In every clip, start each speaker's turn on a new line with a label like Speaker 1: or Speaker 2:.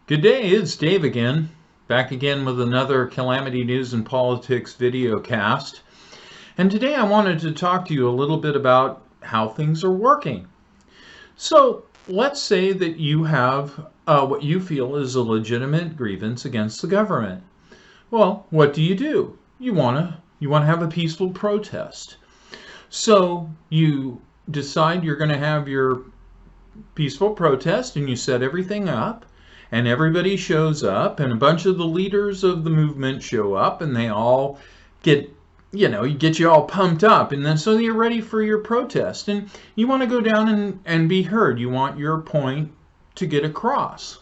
Speaker 1: Good day, it's Dave again, back again with another Calamity News and Politics video cast. And today I wanted to talk to you a little bit about how things are working. So let's say that you have what you feel is a legitimate grievance against the government. Well, what do? You want to have a peaceful protest. So you decide you're going to have your peaceful protest and you set everything up. And everybody shows up, and a bunch of the leaders of the movement show up, and they all get, you get you all pumped up, and then so you're ready for your protest, and you want to go down and be heard. You want your point to get across.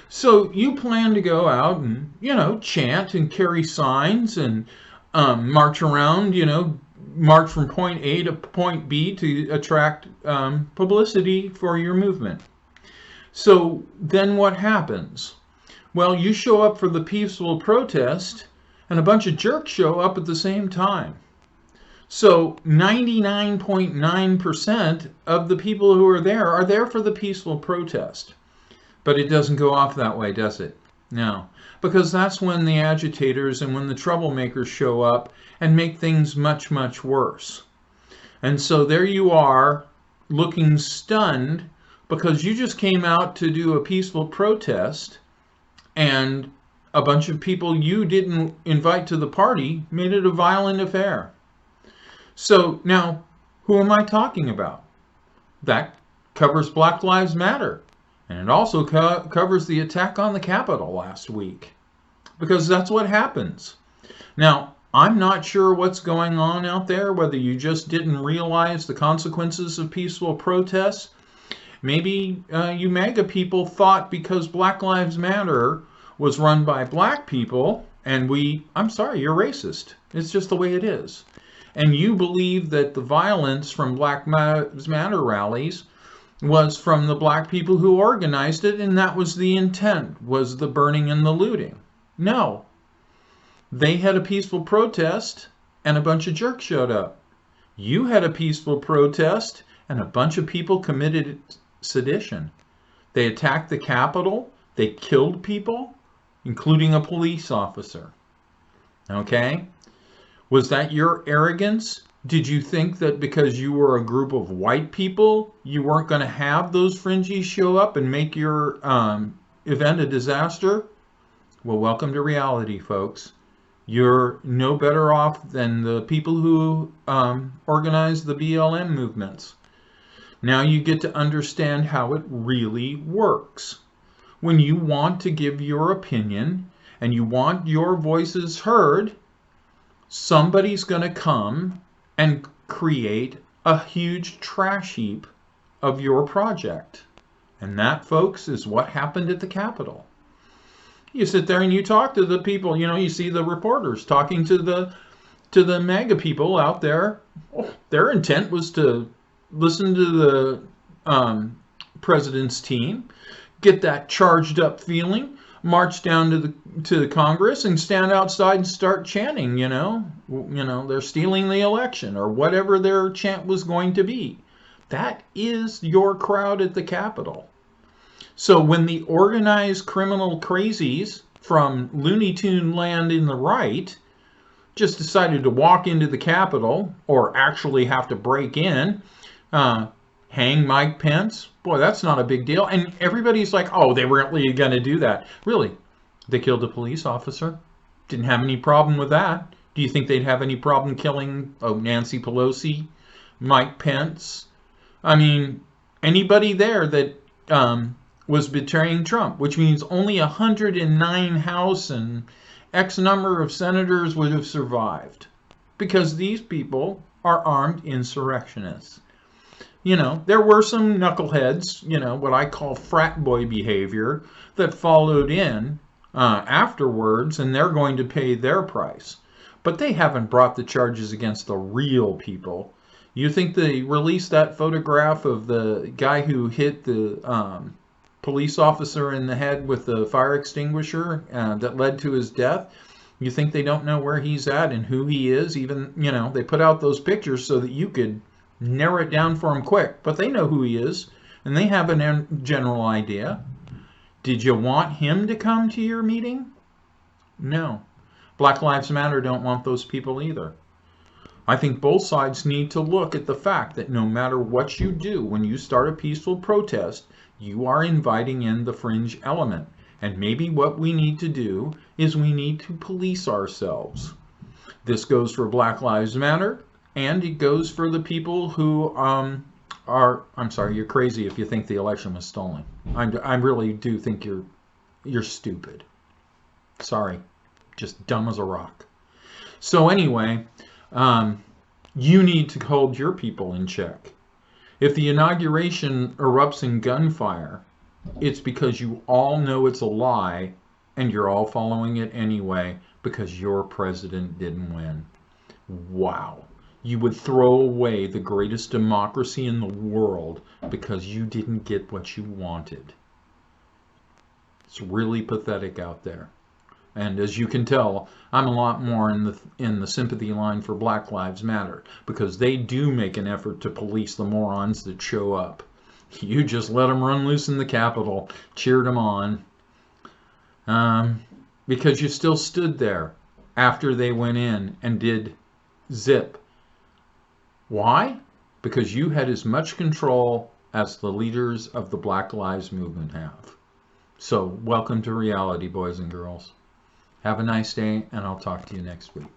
Speaker 1: So you plan to go out and, chant and carry signs and march around, march from point A to point B to attract publicity for your movement. So then what happens? Well, you show up for the peaceful protest and a bunch of jerks show up at the same time. So 99.9% of the people who are there for the peaceful protest. But it doesn't go off that way, does it? No, because that's when the agitators and when the troublemakers show up and make things much, much worse. And so there you are looking stunned because you just came out to do a peaceful protest and a bunch of people you didn't invite to the party made it a violent affair. So now, who am I talking about? That covers Black Lives Matter. And it also covers the attack on the Capitol last week. Because that's what happens. Now, I'm not sure what's going on out there, whether you just didn't realize the consequences of peaceful protests. Maybe you MAGA people thought because Black Lives Matter was run by black people, and I'm sorry, you're racist. It's just the way it is. And you believe that the violence from Black Lives Matter rallies was from the black people who organized it, and that was the intent, was the burning and the looting. No. They had a peaceful protest, and a bunch of jerks showed up. You had a peaceful protest, and a bunch of people committed sedition. They attacked the Capitol. They killed people, including a police officer. Okay? Was that your arrogance? Did you think that because you were a group of white people, you weren't going to have those fringies show up and make your event a disaster? Well, welcome to reality, folks. You're no better off than the people who organized the BLM movements. Now you get to understand how it really works. When you want to give your opinion and you want your voices heard, somebody's going to come and create a huge trash heap of your project. And that, folks, is what happened at the Capitol. You sit there and you talk to the people, you see the reporters talking to the MAGA people out there. Oh, their intent was to listen to the president's team, get that charged up feeling, march down to the Congress and stand outside and start chanting, they're stealing the election or whatever their chant was going to be. That is your crowd at the Capitol. So when the organized criminal crazies from Looney Tune land in the right just decided to walk into the Capitol or actually have to break in, hang Mike Pence, boy, that's not a big deal. And everybody's like, oh, they were really going to do that. Really? They killed a police officer. Didn't have any problem with that. Do you think they'd have any problem killing Nancy Pelosi, Mike Pence? I mean, anybody there that was betraying Trump, which means only 109 House and X number of senators would have survived. Because these people are armed insurrectionists. There were some knuckleheads, what I call frat boy behavior, that followed in afterwards, and they're going to pay their price. But they haven't brought the charges against the real people. You think they released that photograph of the guy who hit the police officer in the head with the fire extinguisher that led to his death? You think they don't know where he's at and who he is? Even, they put out those pictures so that you could narrow it down for him quick. But they know who he is, and they have a general idea. Did you want him to come to your meeting? No. Black Lives Matter don't want those people either. I think both sides need to look at the fact that no matter what you do, when you start a peaceful protest, you are inviting in the fringe element. And maybe what we need to do is we need to police ourselves. This goes for Black Lives Matter, and it goes for the people who I'm sorry, you're crazy if you think the election was stolen. I really do think you're stupid. Sorry, just dumb as a rock. So anyway, you need to hold your people in check. If the inauguration erupts in gunfire, it's because you all know it's a lie and you're all following it anyway because your president didn't win. Wow. You would throw away the greatest democracy in the world because you didn't get what you wanted. It's really pathetic out there. And as you can tell, I'm a lot more in the sympathy line for Black Lives Matter because they do make an effort to police the morons that show up. You just let them run loose in the Capitol, cheered them on, because you still stood there after they went in and did zip. Why? Because you had as much control as the leaders of the Black Lives Movement have. So welcome to reality, boys and girls. Have a nice day, and I'll talk to you next week.